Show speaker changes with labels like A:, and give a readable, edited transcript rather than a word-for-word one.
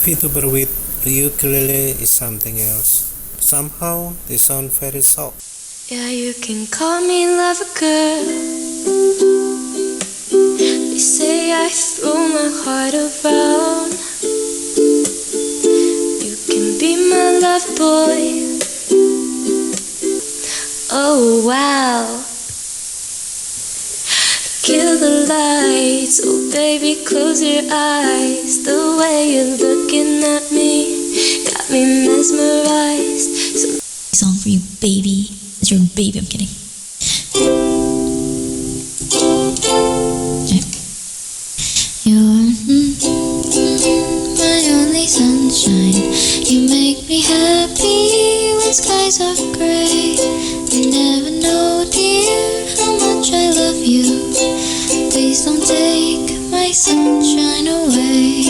A: vtuber with the ukulele is something else. Somehow they sound very soft.
B: Yeah, you can call me lover girl. They say I throw my heart around. You can be my love boy. Oh wow. Kill the lights, oh baby, close your eyes. The way you're looking at me got me mesmerized.
C: Song for you, baby. It's your baby, I'm kidding. Okay. You're my only sunshine. You make me happy when skies are gray. You never know, dear, how much I love you. Please don't take my sunshine away.